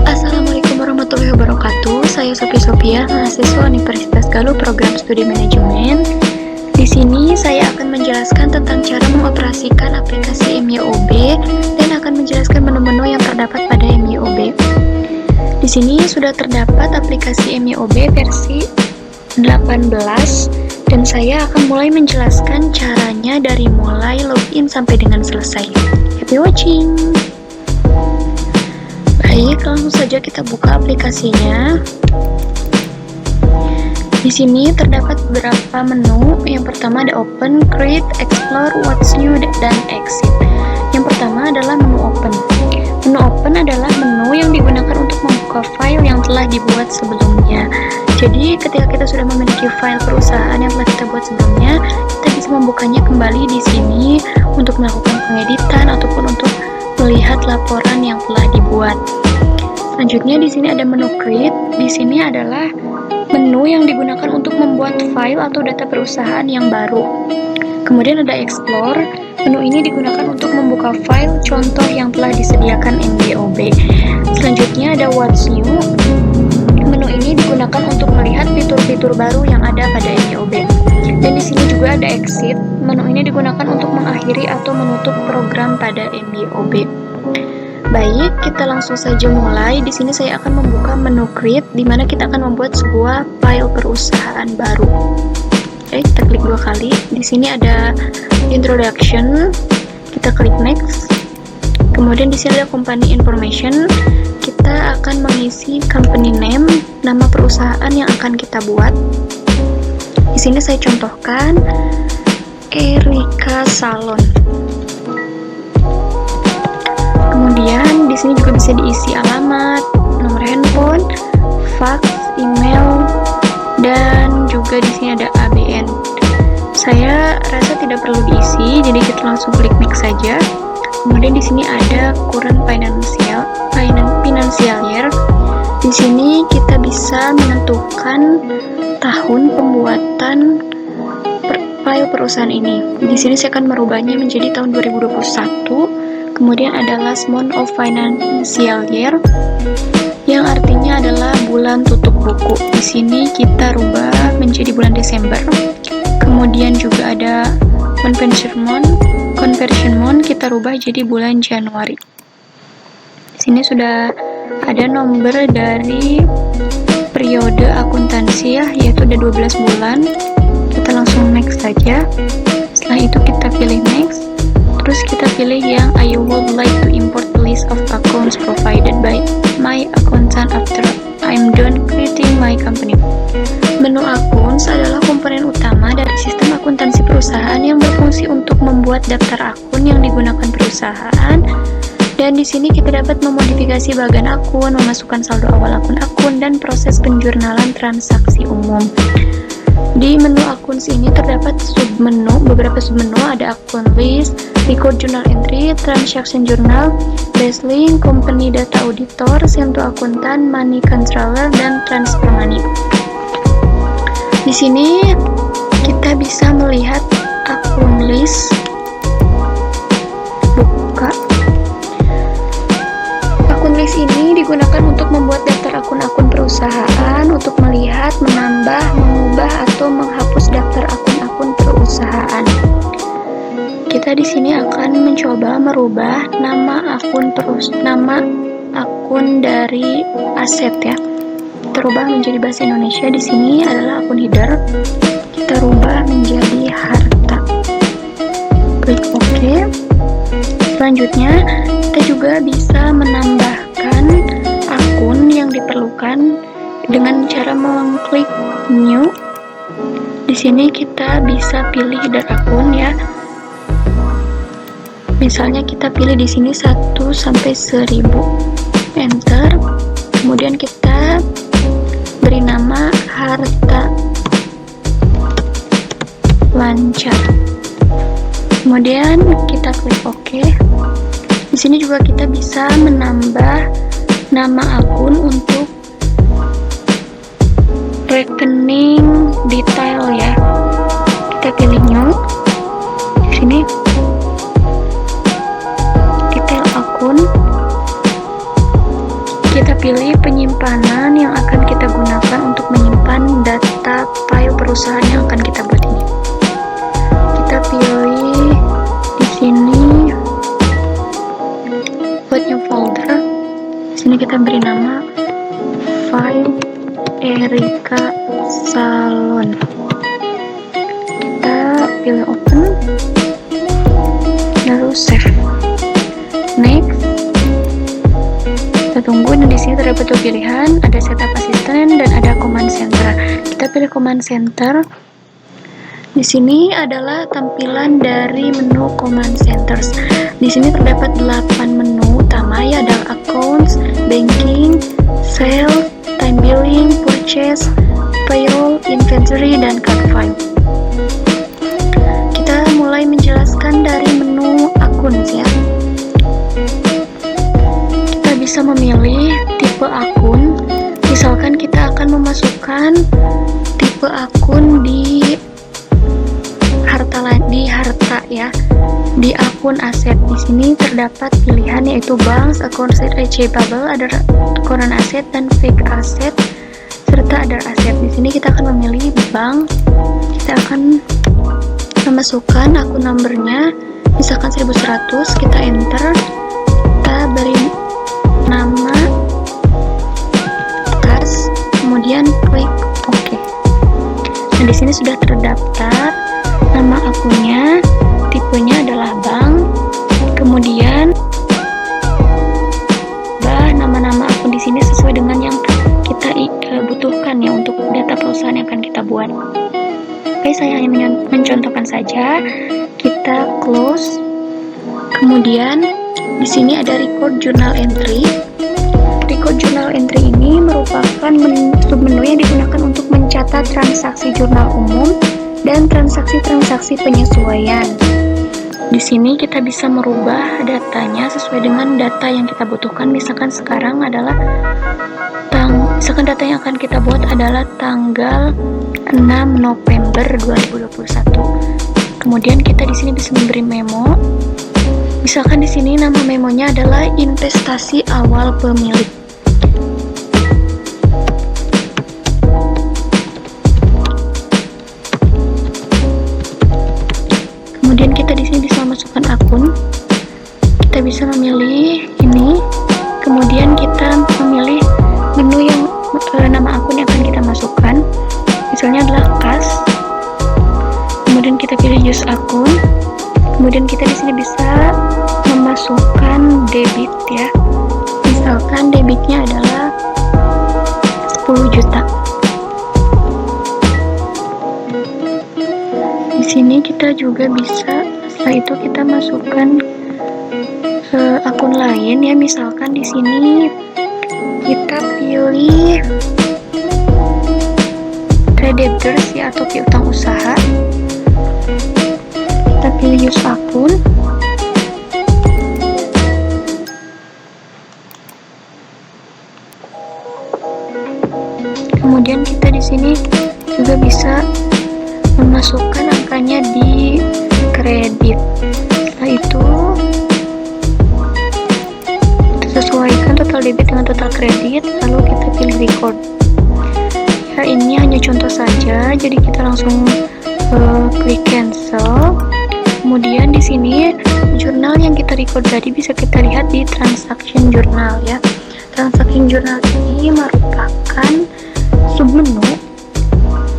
Assalamualaikum warahmatullahi wabarakatuh. Saya Sophia, mahasiswa Universitas Galuh Program Studi Manajemen. Di sini saya akan menjelaskan tentang cara mengoperasikan aplikasi MYOB dan akan menjelaskan menu-menu yang terdapat pada MYOB. Di sini sudah terdapat aplikasi MYOB versi 18 dan saya akan mulai menjelaskan caranya dari mulai login sampai dengan selesai. Happy watching! Baik, langsung saja kita buka aplikasinya. Di sini terdapat beberapa menu. Yang pertama ada Open, Create, Explore, What's New, dan Exit. Yang pertama adalah menu Open. Menu Open adalah menu yang digunakan untuk membuka file yang telah dibuat sebelumnya. Jadi, ketika kita sudah memiliki file perusahaan yang telah kita buat sebelumnya, kita bisa membukanya kembali di sini untuk melakukan pengeditan ataupun untuk melihat laporan yang telah dibuat. Selanjutnya di sini ada menu Create. Di sini adalah menu yang digunakan untuk membuat file atau data perusahaan yang baru. Kemudian ada Explore. Menu ini digunakan untuk membuka file contoh yang telah disediakan MYOB. Selanjutnya ada What's New. Menu ini digunakan untuk melihat fitur-fitur baru yang ada pada MYOB. Dan di sini juga ada Exit. Menu ini digunakan untuk mengakhiri atau menutup program pada MYOB. Baik, kita langsung saja mulai. Di sini saya akan membuka menu Create, di mana kita akan membuat sebuah file perusahaan baru. Oke, kita klik 2 kali. Di sini ada Introduction. Kita klik Next. Kemudian di sini ada Company Information. Kita akan mengisi company name, nama perusahaan yang akan kita buat. Di sini saya contohkan Erika Salon. Kemudian di sini juga bisa diisi alamat, nomor handphone, fax, email, dan juga di sini ada ABN. Saya rasa tidak perlu diisi, jadi kita langsung klik next saja. Kemudian di sini ada current financial year. Di sini kita bisa menentukan tahun pembuatan file perusahaan ini. Di sini saya akan merubahnya menjadi tahun 2021. Kemudian ada last month of financial year, yang artinya adalah bulan tutup buku. Di sini kita rubah menjadi bulan Desember. Kemudian juga ada conversion month kita rubah jadi bulan Januari. Di sini sudah ada nomor dari periode akuntansi ya, yaitu ada 12 bulan. Kita langsung next saja. Setelah itu kita pilih next. Terus kita pilih yang I would like to import the list of accounts provided by my accountant after I'm done creating my company. Menu accounts adalah komponen utama dari sistem akuntansi perusahaan yang berfungsi untuk membuat daftar akun yang digunakan perusahaan. Dan di sini kita dapat memodifikasi bagian akun, memasukkan saldo awal akun, dan proses penjurnalan transaksi umum. Di menu accounts ini terdapat beberapa submenu, ada akun list, record journal entry, transaction journal, base link, company data auditor, sento akuntan, money controller, dan transfer money. Di sini kita bisa melihat akun list. Buka. Akun list ini digunakan untuk membuat daftar akun-akun perusahaan, untuk melihat, menambah, mengubah, atau menghapus daftar akun-akun perusahaan. Kita di sini akan mencoba merubah nama akun dari aset ya. Kita rubah menjadi bahasa Indonesia. Di sini adalah akun header. Kita rubah menjadi harta. Klik OK. Selanjutnya, kita juga bisa menambahkan akun yang diperlukan dengan cara mengklik New. Di sini kita bisa pilih header akun ya. Misalnya kita pilih di sini 1 sampai 1000. Enter. Kemudian kita beri nama harta lancar. Kemudian kita klik OK. Di sini juga kita bisa menambah nama akun untuk rekening detail ya. Kita pilih new. perusahaan yang akan kita buat ini. Kita pilih di sini buat new folder. Di sini kita beri nama file Erika Salon. Kita pilih open, lalu save. Next, kita tunggu. Dan di sini terdapat dua pilihan, ada setup assistant dan ada command center. Kita pilih command center. Di sini adalah tampilan dari menu command centers. Di sini terdapat 8 menu utama, ya, ada accounts, banking, sales, time billing, purchase, payroll, inventory, dan card file. Kita mulai menjelaskan dari menu accounts, ya. Kita bisa memilih tipe akun. Misalkan kita akan memasukkan tipe akun di harta, ya, di akun aset. Di sini terdapat pilihan yaitu banks, account receivable, ada current aset dan fixed asset, serta ada aset. Di sini kita akan memilih bank. Kita akan memasukkan akun numbernya, misalkan 1100. Kita enter, kita beri nama, tas, kemudian klik OK. Nah, di sini sudah terdaftar nama akunnya, tipenya adalah bank, kemudian nama-nama akun di sini sesuai dengan yang kita butuhkan, ya, untuk data perusahaan yang akan kita buat. Oke, saya hanya mencontohkan saja. Kita close. Kemudian di sini ada record journal entry. Record journal entry ini merupakan submenu yang digunakan untuk mencatat transaksi jurnal umum dan transaksi-transaksi penyesuaian. Di sini kita bisa merubah datanya sesuai dengan data yang kita butuhkan. Misalkan sekarang adalah misalkan data yang akan kita buat adalah tanggal 6 November 2021. Kemudian kita di sini bisa memberi memo. Misalkan di sini nama memonya adalah investasi awal pemilik. Kemudian kita di sini bisa masukkan akun. Kita bisa memilih ini. Kemudian kita memilih menu yang nama akun yang akan kita masukkan. Misalnya adalah kas. Kemudian kita pilih use akun. Kemudian kita di sini bisa memasukkan debit, ya. Misalkan debitnya adalah 10 juta. Di sini kita juga bisa, setelah itu kita masukkan akun lain, ya. Misalkan di sini kita pilih trade debtors, ya, atau piutang usaha. Kita pilih use akun. Kemudian kita di sini juga bisa memasukkan angkanya di kredit. Setelah itu kita sesuaikan total debit dengan total kredit, lalu kita pilih record. Ya, ini hanya contoh saja, jadi kita langsung klik cancel. Kemudian di sini jurnal yang kita record tadi bisa kita lihat di transaction journal, ya. Transaction journal ini merupakan submenu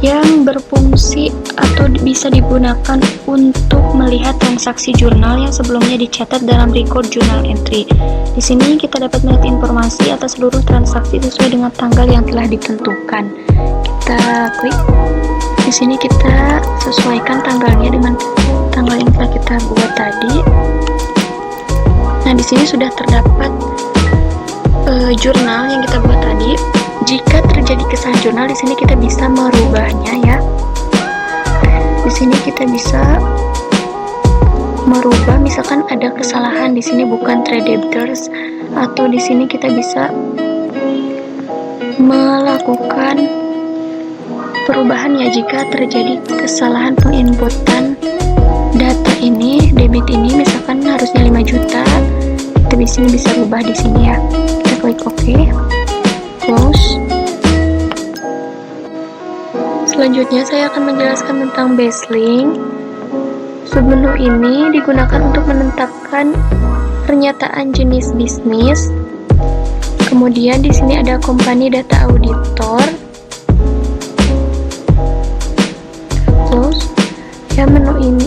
yang berfungsi atau bisa digunakan untuk melihat transaksi jurnal yang sebelumnya dicatat dalam record journal entry. Di sini kita dapat melihat informasi atas seluruh transaksi sesuai dengan tanggal yang telah ditentukan. Kita klik. Di sini kita sesuaikan tanggalnya dengan tanggal yang telah kita buat tadi. Nah, di sini sudah terdapat jurnal yang kita buat tadi. Jika terjadi kesalahan jurnal, di sini kita bisa merubahnya, ya. Di sini kita bisa merubah, misalkan ada kesalahan di sini bukan trade debtors, atau di sini kita bisa melakukan perubahan, ya, jika terjadi kesalahan penginputan data ini, debit ini misalkan harusnya 5 juta, kita di sini bisa rubah di sini, ya. Kita klik OK, close. Selanjutnya saya akan menjelaskan tentang baselink. Submenu ini digunakan untuk menetapkan pernyataan jenis bisnis. Kemudian di sini ada company data auditor. Close. Ya,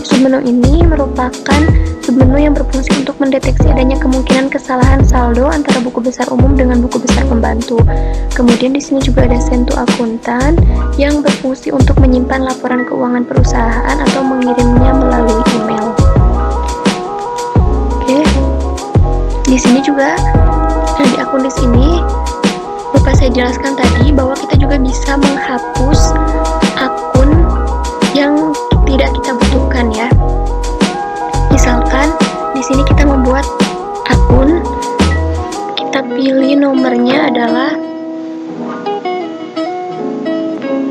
submenu ini merupakan submenu yang berfungsi untuk mendeteksi adanya kemungkinan kesalahan saldo antara buku besar umum dengan buku besar pembantu. Kemudian di sini juga ada send to akuntan yang berfungsi untuk menyimpan laporan keuangan perusahaan atau mengirimnya melalui email. Oke. Di sini juga di akun list ini lupa saya jelaskan tadi bahwa kita juga bisa menghapus akun yang tidak kita butuhkan ya. Misalkan di sini kita membuat akun, kita pilih nomornya adalah,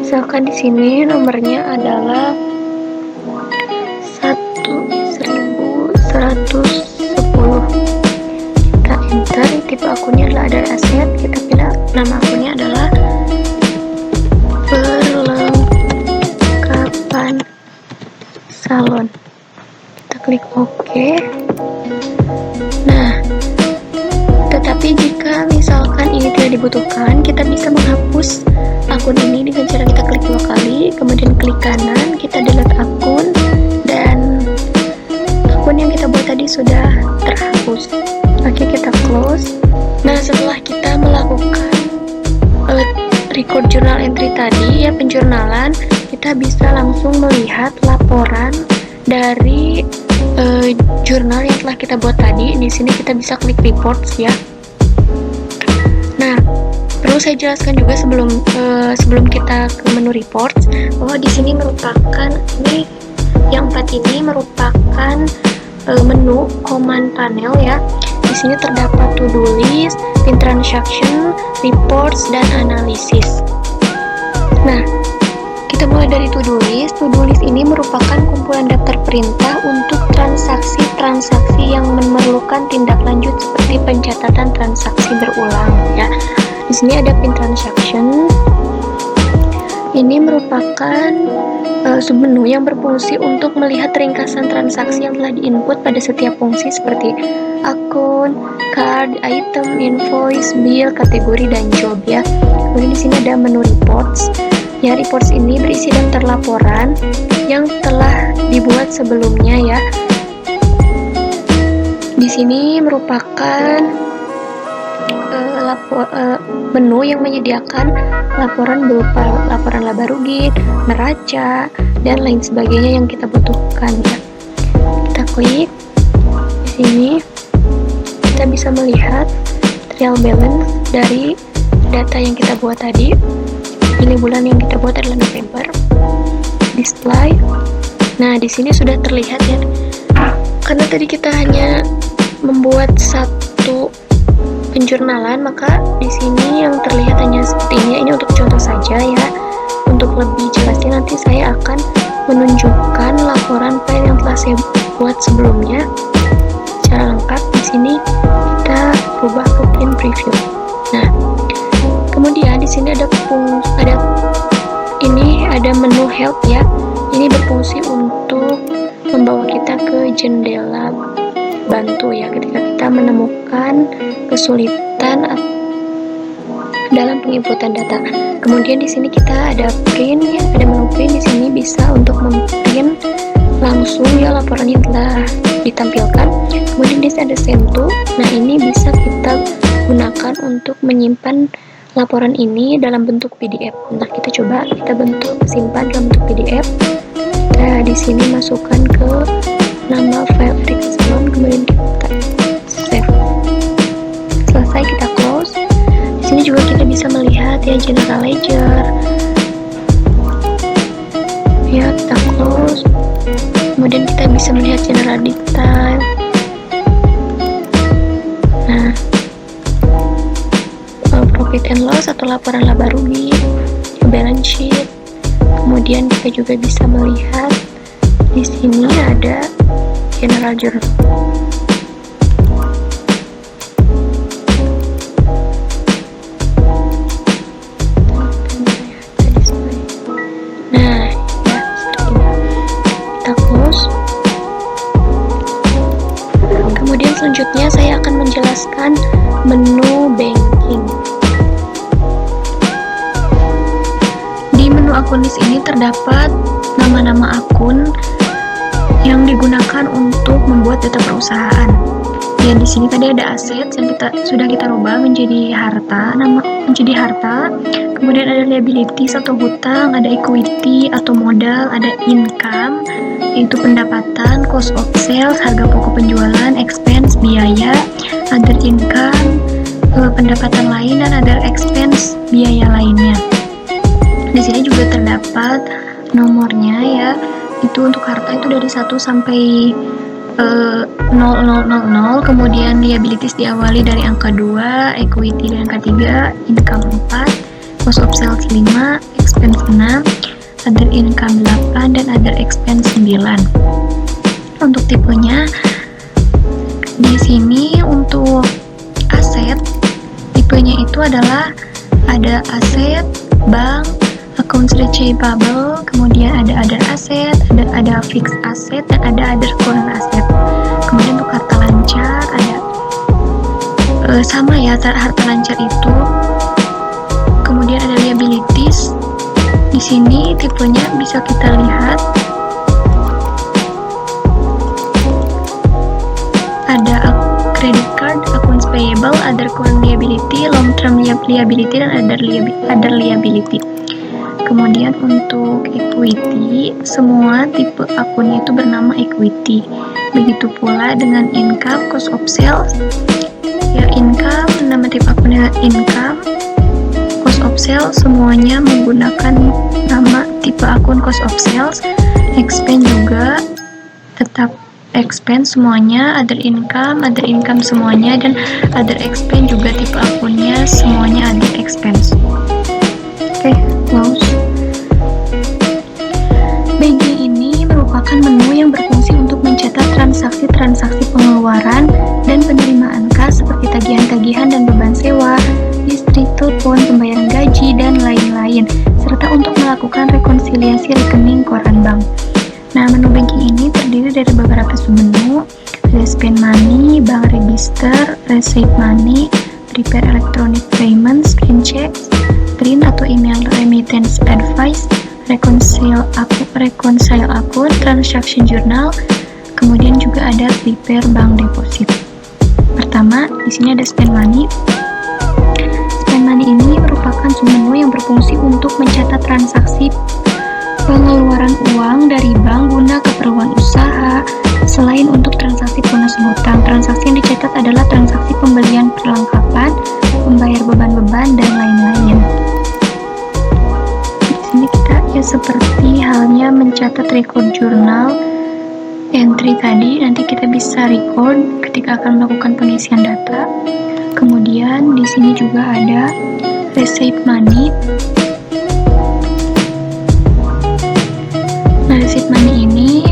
misalkan di sini nomornya adalah 1110. Kita enter, tipe akunnya adalah ada aset, kita pilih nama akunnya adalah perlengkapan salon. Kita klik OK. Nah, tetapi jika misalkan ini tidak dibutuhkan, kita bisa menghapus akun ini dengan cara kita klik 2 kali, kemudian klik kanan, kita delete akun, dan akun yang kita buat tadi sudah terhapus. Oke, kita close. Nah, setelah kita melakukan record journal entry tadi ya, penjurnalan, kita bisa langsung melihat laporan dari jurnal yang telah kita buat tadi. Di sini kita bisa klik reports ya. Nah, perlu saya jelaskan juga sebelum kita ke menu reports bahwa di sini merupakan yang 4 ini merupakan menu command panel ya. Di sini terdapat to-do list, pin transaction, reports, dan analisis. Nah, kita mulai dari to-do list. To-do list ini merupakan kumpulan daftar perintah untuk transaksi-transaksi yang memerlukan tindak lanjut seperti pencatatan transaksi berulang ya. Di sini ada pin transaction. Ini merupakan submenu yang berfungsi untuk melihat ringkasan transaksi yang telah diinput pada setiap fungsi seperti akun, card, item, invoice, bill, kategori, dan job ya. Kemudian di sini ada menu reports. Ya, reports ini berisi daftar laporan yang telah dibuat sebelumnya ya. Di sini merupakan menu yang menyediakan laporan berupa laporan laba rugi, neraca, dan lain sebagainya yang kita butuhkan ya. Kita klik di sini, kita bisa melihat trial balance dari data yang kita buat tadi. Ini bulan yang kita buat adalah November. Display. Nah, di sini sudah terlihat ya. Karena tadi kita hanya membuat satu penjurnalan, maka di sini yang terlihat hanya seperti ini. Ini untuk contoh saja ya. Untuk lebih jelasnya nanti saya akan menunjukkan laporan file yang telah saya buat sebelumnya secara lengkap. Di sini kita rubah ke print preview. Nah, kemudian di sini ada menu help ya. Ini berfungsi untuk membawa kita ke jendela bantu ya ketika kita menemukan kesulitan dalam penginputan data. Kemudian di sini kita ada print ya, ada menu print. Di sini bisa untuk memprint langsung ya laporan yang telah ditampilkan. Kemudian di sini ada send to. Nah, ini bisa kita gunakan untuk menyimpan laporan ini dalam bentuk PDF. Nah, kita coba simpan dalam bentuk PDF. Nah, di sini masukkan ke nama file Salon, kemudian kita save. Selesai, kita close. Di sini juga kita bisa melihat ya general ledger. Ya, kita close. Kemudian kita bisa melihat general detail. Nah, profit and loss atau laporan laba rugi, balance sheet. Kemudian kita juga bisa melihat di sini ada general journal. Nah, Selanjutnya saya akan menjelaskan menu banking. Di menu akun list ini terdapat nama-nama akun yang digunakan untuk membuat data perusahaan. Ya, di sini tadi ada aset yang sudah kita rubah menjadi harta, kemudian ada liabilities atau hutang, ada equity atau modal, ada income yaitu pendapatan, cost of sales harga pokok penjualan, expense biaya, other income pendapatan lain, dan other expense biaya lainnya. Di sini juga terdapat nomornya ya, itu untuk harta itu dari 1 sampai 0000, kemudian liabilities diawali dari angka 2, equity dari angka 3, income 4, cost of sales 5, expense 6, other income 8, dan other expense 9. Untuk tipenya di sini untuk aset, tipenya itu adalah ada aset, bank, accounts receivable, kemudian ada other asset, ada fixed asset, dan ada other current asset. Kemudian untuk harta lancar ada sama ya, harta lancar itu. Kemudian ada liabilities. Di sini tipenya bisa kita lihat ada credit card, accounts payable, other current liability, long term liability, dan other liability. Kemudian untuk equity, semua tipe akunnya itu bernama equity. Begitu pula dengan income, cost of sales. Ya, income, nama tipe akunnya income, cost of sales semuanya menggunakan nama tipe akun cost of sales. Expense juga tetap expense semuanya, other income semuanya, dan other expense juga tipe akunnya semuanya other expense. Oke, close. Banking ini merupakan menu yang berfungsi untuk mencatat transaksi-transaksi pengeluaran dan penerimaan kas seperti tagihan-tagihan dan beban sewa, listrik, telepon, pembayaran gaji, dan lain-lain, serta untuk melakukan rekonsiliasi rekening koran bank. Nah, menu banking ini terdiri dari beberapa submenu, ada spend money, bank register, receive money, prepare electronic payment, screen checks, print atau email remittance advice, reconcile akun, transaction journal, kemudian juga ada prepare bank deposit. Pertama, di sini ada spend money. Spend money ini merupakan submenu yang berfungsi untuk mencatat transaksi pengeluaran uang dari bank guna keperluan usaha, selain untuk transaksi pelunasan hutang. Transaksi yang dicatat adalah transaksi pembelian perlengkapan, membayar beban-beban, dan lain-lain. Di sini kita ya seperti halnya mencatat record jurnal entry tadi, nanti kita bisa record ketika akan melakukan pengisian data. Kemudian di sini juga ada receive money. Nah, receipt money ini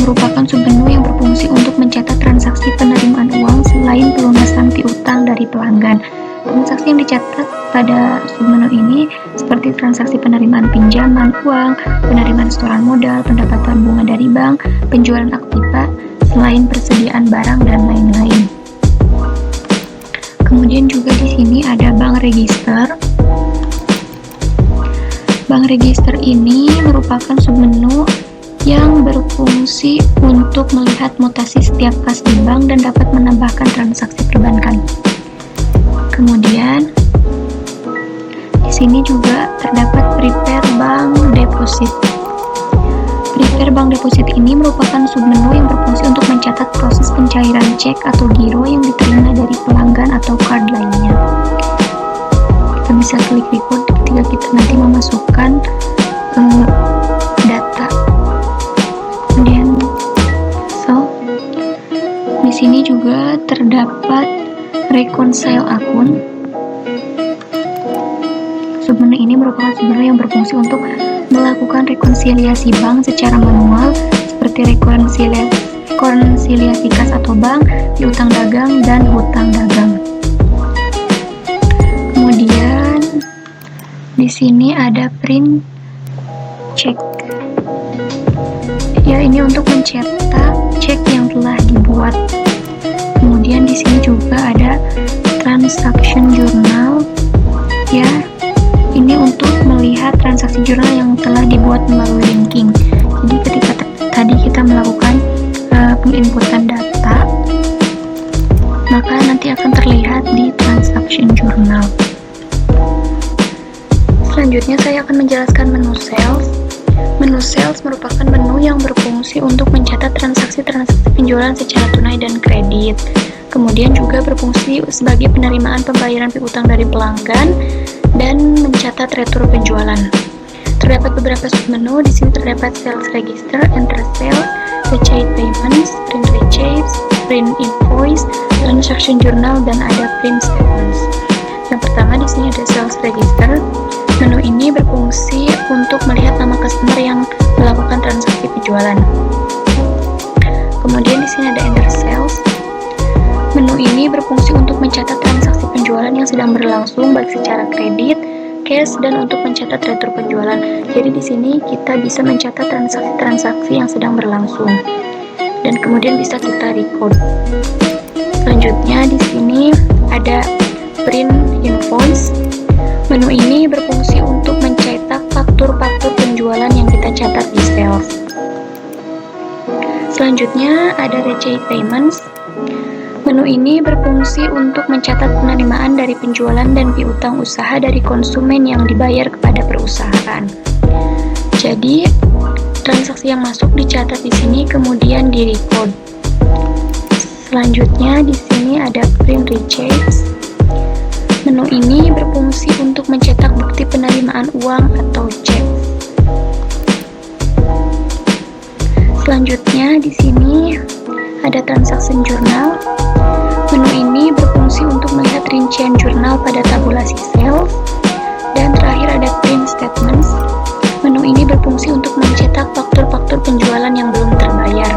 merupakan submenu yang berfungsi untuk mencatat transaksi penerimaan uang selain pelunasan piutang dari pelanggan. Transaksi yang dicatat pada submenu ini seperti transaksi penerimaan pinjaman uang, penerimaan setoran modal, pendapatan bunga dari bank, penjualan aktiva, selain persediaan barang, dan lain-lain. Kemudian juga di sini ada bank register. Bank register ini merupakan submenu yang berfungsi untuk melihat mutasi setiap kas di bank dan dapat menambahkan transaksi perbankan. Kemudian di sini juga terdapat prepare bank deposit. Prepare bank deposit ini merupakan submenu yang berfungsi untuk mencatat proses pencairan cek atau giro yang diterima dari pelanggan atau card lainnya. Kita bisa klik record ketika kita nanti memasukkan data. Kemudian di sini juga terdapat reconcile akun. Submenu ini merupakan submenu yang berfungsi untuk melakukan rekonsiliasi bank secara manual seperti rekonsiliasi kas atau bank, piutang dagang, dan hutang dagang. Kemudian di sini ada print check. Ya, ini untuk mencetak cek yang telah dibuat. Kemudian Kemudian di sini juga ada transaction journal, ya. Ini untuk melihat transaksi jurnal yang telah dibuat melalui linking. Jadi ketika tadi kita melakukan penginputan data, maka nanti akan terlihat di transaction journal. Selanjutnya saya akan menjelaskan menu sales. Menu sales merupakan menu yang berfungsi untuk mencatat transaksi-transaksi penjualan secara tunai dan kredit. Kemudian juga berfungsi sebagai penerimaan pembayaran piutang dari pelanggan dan mencatat retur penjualan. Terdapat beberapa submenu. Di sini terdapat sales register, enter sales, receipt payments, print receipts, print invoice, transaction journal, dan ada print statements. Yang pertama di sini ada sales register. Menu ini berfungsi untuk melihat nama customer yang melakukan transaksi penjualan. Kemudian di sini ada enter sales. Menu ini berfungsi untuk mencatat transaksi penjualan yang sedang berlangsung baik secara kredit, cash, dan untuk mencatat retur penjualan. Jadi di sini kita bisa mencatat transaksi-transaksi yang sedang berlangsung dan kemudian bisa kita record. Selanjutnya di sini ada print invoice. Menu ini berfungsi untuk mencetak faktur-faktur penjualan yang kita catat di sales. Selanjutnya ada receipt payments. Menu ini berfungsi untuk mencatat penerimaan dari penjualan dan piutang usaha dari konsumen yang dibayar kepada perusahaan. Jadi, transaksi yang masuk dicatat di sini kemudian di-record. Selanjutnya di sini ada print receipts. Menu ini berfungsi untuk mencetak bukti penerimaan uang atau cek. Selanjutnya di sini ada transaction journal. Menu ini berfungsi untuk melihat rincian jurnal pada tabulasi sales. Dan terakhir ada print statements. Menu ini berfungsi untuk mencetak faktur-faktur penjualan yang belum terbayar.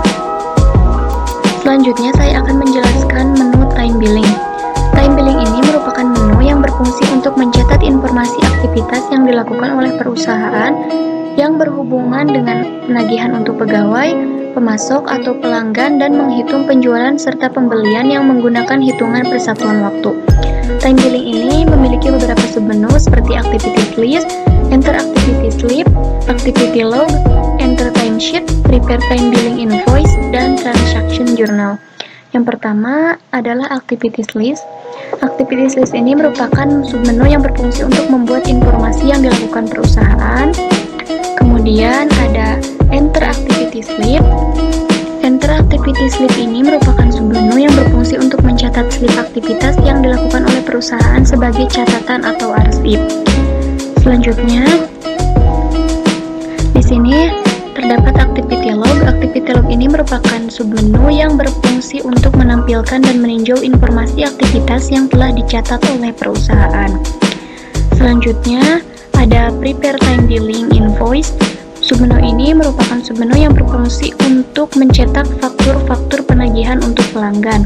Selanjutnya saya akan menjelaskan menu time billing. Time billing ini merupakan menu yang berfungsi untuk mencatat informasi aktivitas yang dilakukan oleh perusahaan yang berhubungan dengan penagihan untuk pegawai, pemasok atau pelanggan, dan menghitung penjualan serta pembelian yang menggunakan hitungan persatuan waktu. Time billing ini memiliki beberapa submenu seperti activities list, enter activity slip, activity log, enter timesheet, prepare time billing invoice, dan transaction journal. Yang pertama adalah activities list. Activities list ini merupakan submenu yang berfungsi untuk membuat informasi yang dilakukan perusahaan. Kemudian ada enter activity slip. Enter activity slip ini merupakan submenu yang berfungsi untuk mencatat slip aktivitas yang dilakukan oleh perusahaan sebagai catatan atau arsip. Selanjutnya, di sini terdapat activity log. Activity log ini merupakan submenu yang berfungsi untuk menampilkan dan meninjau informasi aktivitas yang telah dicatat oleh perusahaan. Selanjutnya, ada prepare time billing invoice. Submenu ini merupakan submenu yang berfungsi untuk mencetak faktur-faktur penagihan untuk pelanggan.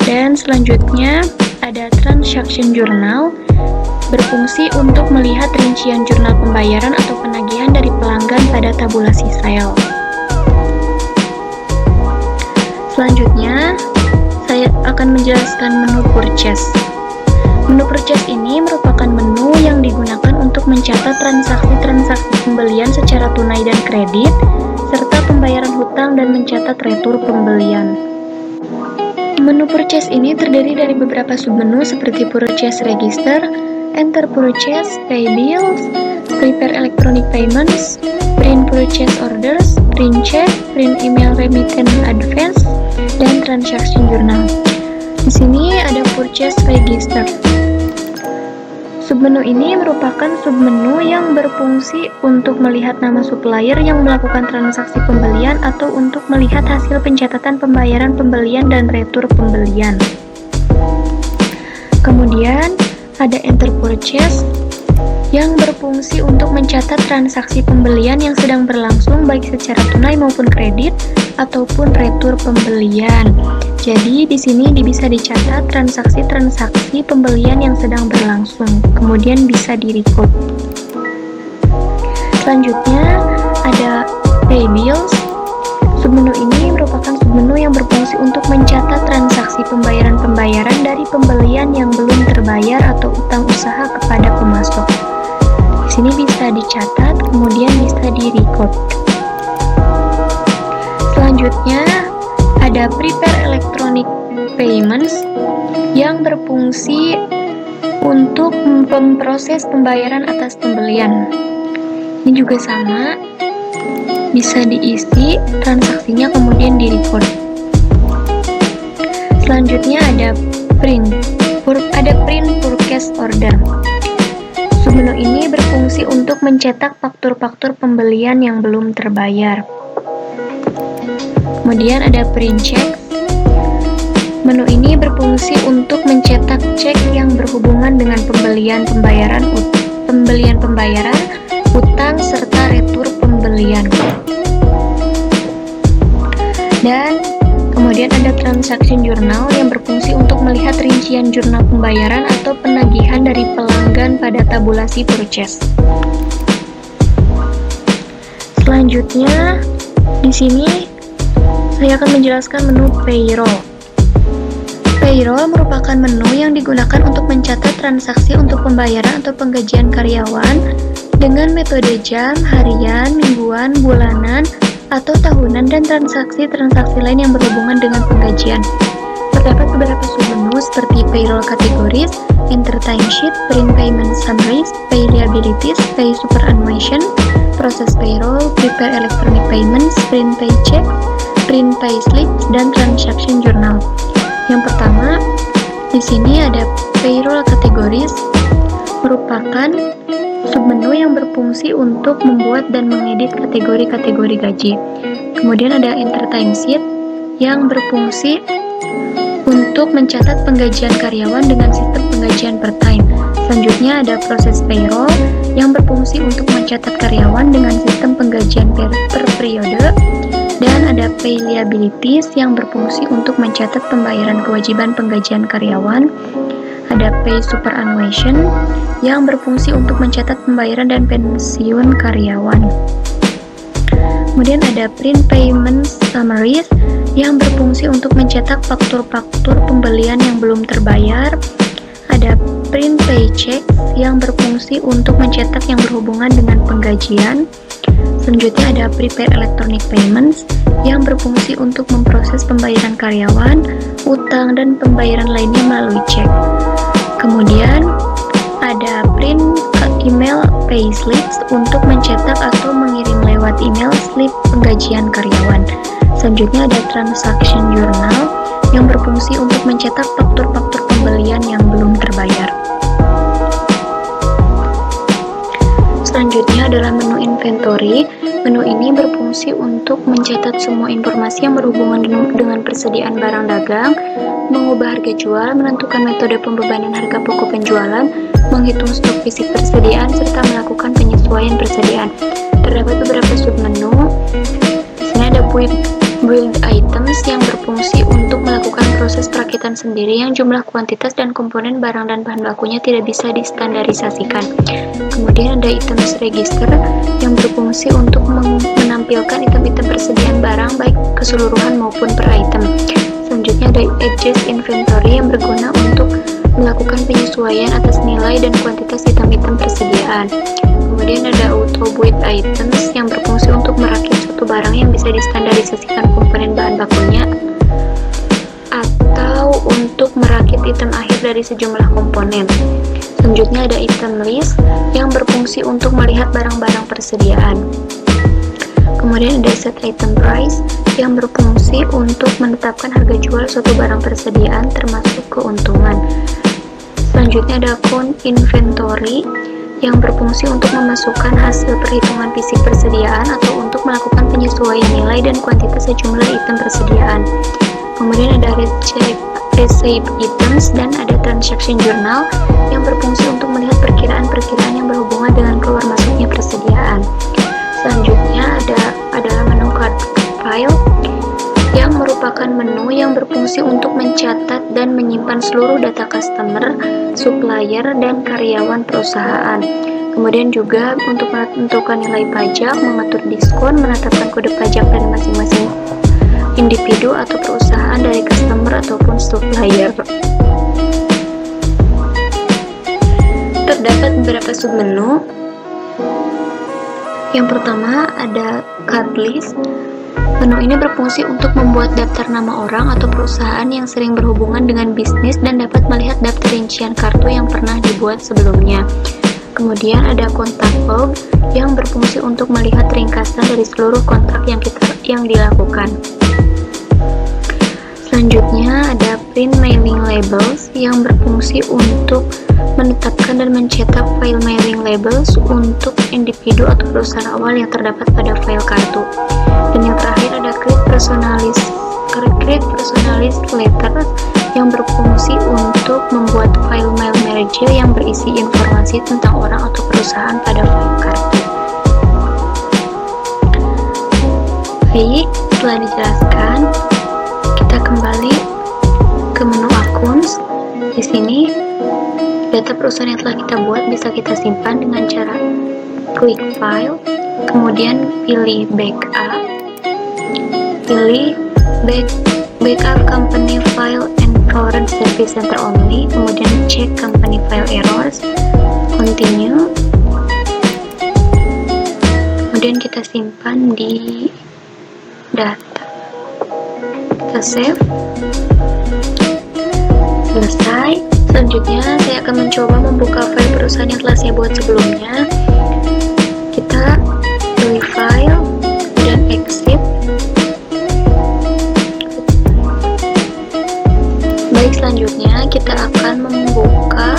Dan selanjutnya ada transaction journal, berfungsi untuk melihat rincian jurnal pembayaran atau penagihan dari pelanggan pada tabulasi sale. Selanjutnya, saya akan menjelaskan menu purchase. Menu purchase ini merupakan menu yang digunakan untuk mencatat transaksi-transaksi pembelian secara tunai dan kredit, serta pembayaran hutang dan mencatat retur pembelian. Menu purchase ini terdiri dari beberapa submenu seperti purchase register, enter purchase, pay bills, prepare electronic payments, print purchase orders, print check, print email remittance advance, dan transaction journal. Di sini ada purchase register. Submenu ini merupakan submenu yang berfungsi untuk melihat nama supplier yang melakukan transaksi pembelian atau untuk melihat hasil pencatatan pembayaran pembelian dan retur pembelian. Kemudian ada enter purchase yang berfungsi untuk mencatat transaksi pembelian yang sedang berlangsung baik secara tunai maupun kredit ataupun retur pembelian. Jadi di sini bisa dicatat transaksi-transaksi pembelian yang sedang berlangsung, kemudian bisa di-record. Selanjutnya ada pay bills. Submenu ini merupakan submenu yang berfungsi untuk mencatat transaksi transaksi pembayaran-pembayaran dari pembelian yang belum terbayar atau utang usaha kepada pemasok. Di sini bisa dicatat, kemudian bisa di-record. Selanjutnya ada prepare electronic payments yang berfungsi untuk memproses pembayaran atas pembelian. Ini juga sama, bisa diisi transaksinya kemudian di-record. Selanjutnya ada print purchase order. Submenu ini berfungsi untuk mencetak faktur-faktur pembelian yang belum terbayar. Kemudian ada print check. Menu ini berfungsi untuk mencetak cek yang berhubungan dengan pembelian pembayaran, utang, serta retur pembelian. Dan kemudian ada transaction journal yang berfungsi untuk melihat rincian jurnal pembayaran atau penagihan dari pelanggan pada tabulasi purchase. Selanjutnya, di sini saya akan menjelaskan menu payroll. Payroll merupakan menu yang digunakan untuk mencatat transaksi untuk pembayaran atau penggajian karyawan dengan metode jam, harian, mingguan, bulanan, atau tahunan, dan transaksi-transaksi lain yang berhubungan dengan penggajian. Terdapat beberapa submenu seperti payroll categories, enter timesheet, print payment summaries, pay liabilities, pay superannuation, process payroll, prepare electronic payments, print paycheck, print pay slips, dan transaction journal. Yang pertama, di sini ada payroll categories, merupakan submenu yang berfungsi untuk membuat dan mengedit kategori-kategori gaji. Kemudian ada enter timesheet yang berfungsi untuk mencatat penggajian karyawan dengan sistem penggajian per time. Selanjutnya ada proses payroll yang berfungsi untuk mencatat karyawan dengan sistem penggajian per periode. Dan ada pay liabilities yang berfungsi untuk mencatat pembayaran kewajiban penggajian karyawan. Ada pay superannuation yang berfungsi untuk mencatat pembayaran dan pensiun karyawan. Kemudian ada print payment summaries yang berfungsi untuk mencetak faktur-faktur pembelian yang belum terbayar. Ada print paycheck yang berfungsi untuk mencetak yang berhubungan dengan penggajian. Selanjutnya ada prepare electronic payments yang berfungsi untuk memproses pembayaran karyawan, utang, dan pembayaran lainnya melalui cek. Kemudian ada print email pay slips untuk mencetak atau mengirim lewat email slip penggajian karyawan. Selanjutnya ada transaction journal yang berfungsi untuk mencetak faktur-faktur pembelian yang belum terbayar. Selanjutnya adalah menu inventory. Menu ini berfungsi untuk mencatat semua informasi yang berhubungan dengan persediaan barang dagang, mengubah harga jual, menentukan metode pembebanan harga pokok penjualan, menghitung stok fisik persediaan, serta melakukan penyesuaian persediaan. Terdapat beberapa submenu. Di sini ada build items yang berfungsi untuk melakukan proses perakitan sendiri yang jumlah kuantitas dan komponen barang dan bahan bakunya tidak bisa distandarisasikan. Kemudian ada items register yang berfungsi untuk menampilkan item-item persediaan barang baik keseluruhan maupun per item. Selanjutnya ada adjust inventory yang berguna untuk melakukan penyesuaian atas nilai dan kuantitas item-item persediaan. Kemudian ada auto build items yang berfungsi untuk merakit suatu barang yang bisa distandarisasikan komponen bahan bakunya atau untuk merakit item akhir dari sejumlah komponen. Selanjutnya ada item list yang berfungsi untuk melihat barang-barang persediaan. Kemudian ada set item price yang berfungsi untuk menetapkan harga jual suatu barang persediaan termasuk keuntungan. Selanjutnya ada count inventory yang berfungsi untuk memasukkan hasil perhitungan fisik persediaan atau untuk melakukan penyesuaian nilai dan kuantitas sejumlah item persediaan. Kemudian ada receipt items dan ada transaction journal yang berfungsi untuk melihat perkiraan-perkiraan yang berhubungan dengan keluar masuknya persediaan. Selanjutnya adalah menu card file yang merupakan menu yang berfungsi untuk mencatat dan menyimpan seluruh data customer, supplier, dan karyawan perusahaan. Kemudian juga untuk menentukan nilai pajak, mengatur diskon, menetapkan kode pajak dari masing-masing individu atau perusahaan dari customer ataupun supplier. Terdapat beberapa submenu. Yang pertama ada card list. Menu ini berfungsi untuk membuat daftar nama orang atau perusahaan yang sering berhubungan dengan bisnis dan dapat melihat daftar rincian kartu yang pernah dibuat sebelumnya. Kemudian ada kontak log yang berfungsi untuk melihat ringkasan dari seluruh kontrak yang dilakukan. Selanjutnya ada print mailing labels yang berfungsi untuk menetapkan dan mencetak file mailing labels untuk individu atau perusahaan awal yang terdapat pada file kartu. Dan yang terakhir ada create personalized letter yang berfungsi untuk membuat file mail merge yang berisi informasi tentang orang atau perusahaan pada file kartu. Baik, setelah dijelaskan, kita kembali ke menu accounts. Di sini data perusahaan yang telah kita buat bisa kita simpan dengan cara klik file, kemudian pilih backup, pilih backup company file and current service center only, kemudian check company file errors, continue, kemudian kita simpan di data, kita save, selesai. Selanjutnya saya akan mencoba membuka file perusahaan yang telah saya buat sebelumnya. Kita pilih file dan exit. Baik, selanjutnya kita akan membuka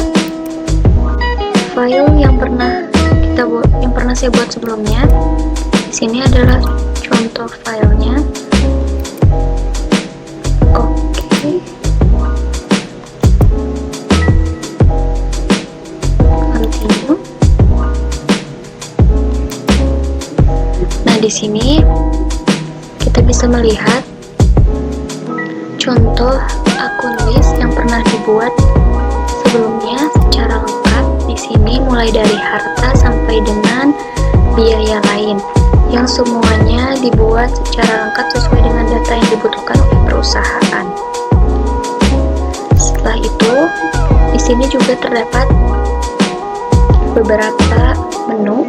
file yang pernah saya buat sebelumnya. Di sini adalah contoh filenya. Oke. Continue. Nah, di sini kita bisa melihat contoh akun list yang pernah dibuat sebelumnya secara lengkap. Di sini mulai dari harta sampai dengan biaya lain yang semuanya dibuat secara lengkap sesuai dengan data yang dibutuhkan oleh perusahaan. Setelah itu, di sini juga terdapat beberapa menu.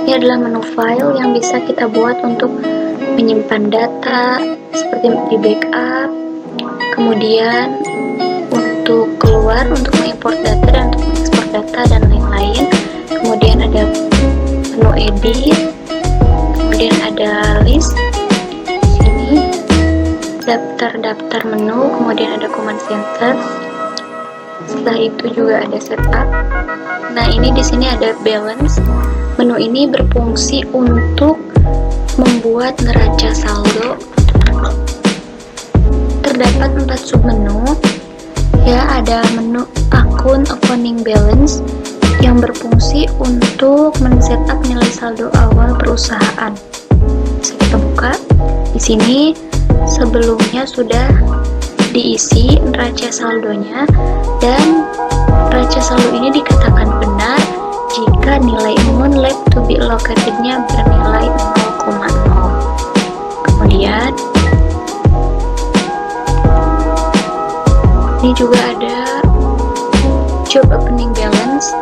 Ini adalah menu file yang bisa kita buat untuk menyimpan data seperti di backup, kemudian untuk keluar, untuk mengimport data dan untuk mengekspor data dan lain-lain. Kemudian ada menu edit, kemudian ada list. Di sini daftar menu, kemudian ada command center. Setelah itu juga ada setup. Nah, ini di sini ada balance. Menu ini berfungsi untuk membuat neraca saldo. Terdapat 4 submenu. Ya, ada menu akun opening balance yang berfungsi untuk men-setup nilai saldo awal perusahaan. Bisa kita buka. Di sini sebelumnya sudah diisi neraca saldonya, dan neraca saldo ini dikatakan benar jika nilai amount left to be allocated-nya bernilai 0,0. Kemudian ini juga ada job opening balance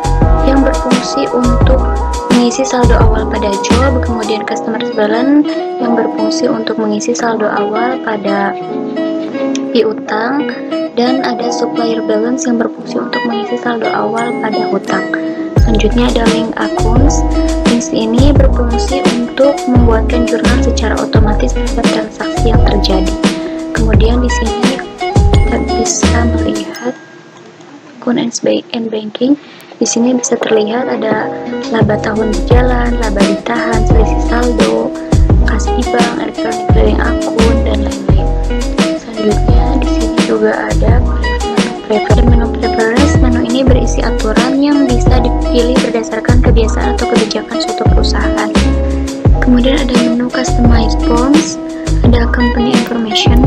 yang berfungsi untuk mengisi saldo awal pada job, kemudian customer balance yang berfungsi untuk mengisi saldo awal pada piutang, dan ada supplier balance yang berfungsi untuk mengisi saldo awal pada hutang. Selanjutnya ada link accounts. Link ini berfungsi untuk membuatkan jurnal secara otomatis terhadap transaksi yang terjadi. Kemudian di sini kita bisa melihat akun and banking. Di sini bisa terlihat ada laba tahun berjalan, laba ditahan, selisih saldo, kas di bank, elektronik clearing akun, dan lain-lain. Selanjutnya di sini juga ada menu preference. Menu ini berisi aturan yang bisa dipilih berdasarkan kebiasaan atau kebijakan suatu perusahaan. Kemudian ada menu customize forms, ada company information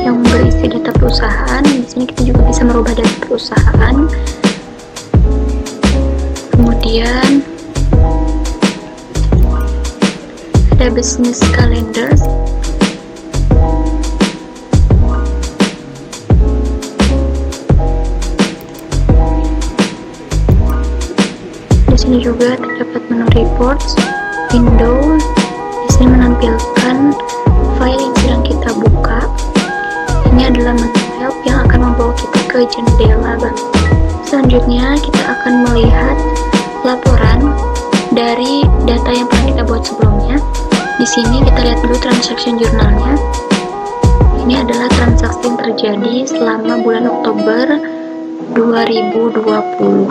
yang berisi data perusahaan. Di sini kita juga bisa merubah data perusahaan. Kemudian ada business calendars. sini juga terdapat menu reports, window. Di sini menampilkan file yang sedang kita buka. Ini adalah menu help yang akan membawa kita ke jendela bank. Selanjutnya kita akan melihat laporan dari data yang pernah kita buat sebelumnya. Di sini kita lihat dulu transaction journalnya. Ini adalah transaksi yang terjadi selama bulan Oktober 2020.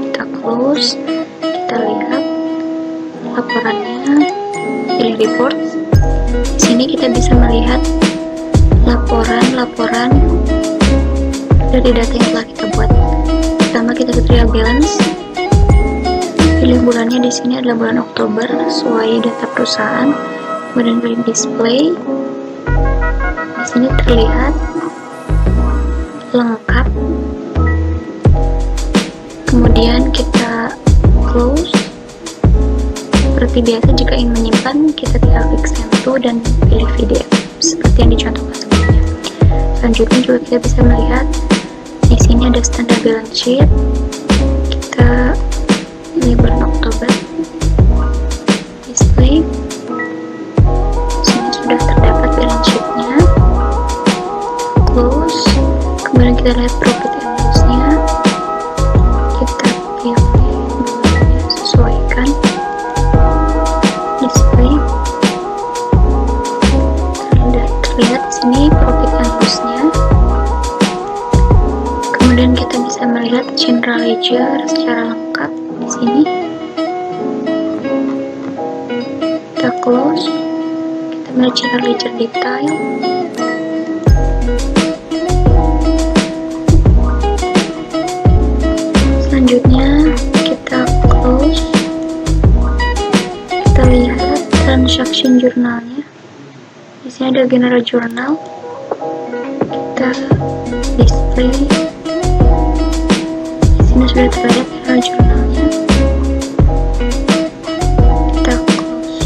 Kita close, kita lihat laporannya, pilih report. Di sini kita bisa melihat laporan dari data yang telah kita buat. Pertama kita ke trial balance, pilih bulannya. Di sini adalah bulan Oktober sesuai data perusahaan. Kemudian pilih display. Di sini terlihat lengkap. Kemudian kita close. Seperti biasa, jika ingin menyimpan, kita tinggal klik send to dan pilih PDF seperti yang dicontohkan sebelumnya. Selanjutnya juga kita bisa melihat di sini ada standar balance sheet. Kita ini bulan Oktober, display. Di sini sudah terdapat balance sheet-nya. Close. Kemudian kita lihat profit and loss-nya. Kita pilih bulannya, sesuaikan. Display. Terlihat di sini profit and loss-nya. Kemudian kita bisa melihat general ledger secara lengkap di sini. Kita close. Kita melihat general ledger detail. Selanjutnya kita close. Kita lihat transaction journalnya. Di sini ada general journal. Kita display. Di sini sudah terlihat general journalnya. Kita close.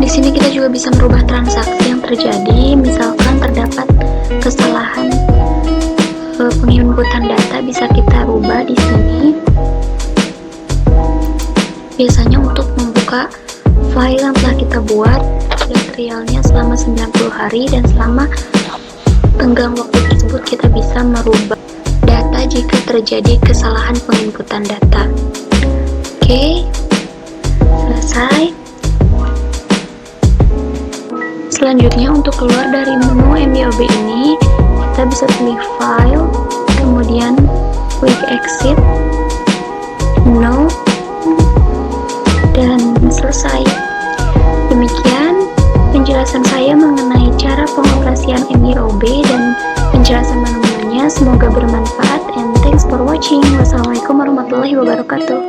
Di sini kita juga bisa merubah transaksi yang terjadi. Misalkan terdapat kesalahan penginputan data, bisa kita rubah di sini. Biasanya untuk membuka file yang telah kita buat, dan trialnya selama 90 hari, dan selama tenggang waktu tersebut kita bisa merubah data jika terjadi kesalahan penginputan data. Oke, selesai. Selanjutnya, untuk keluar dari menu MYOB ini, kita bisa pilih file, kemudian quick exit, no, dan selesai. Demikian penjelasan saya mengenai cara pengoperasian MYOB dan penjelasan menu-menunya. Semoga bermanfaat, and thanks for watching. Wassalamualaikum warahmatullahi wabarakatuh.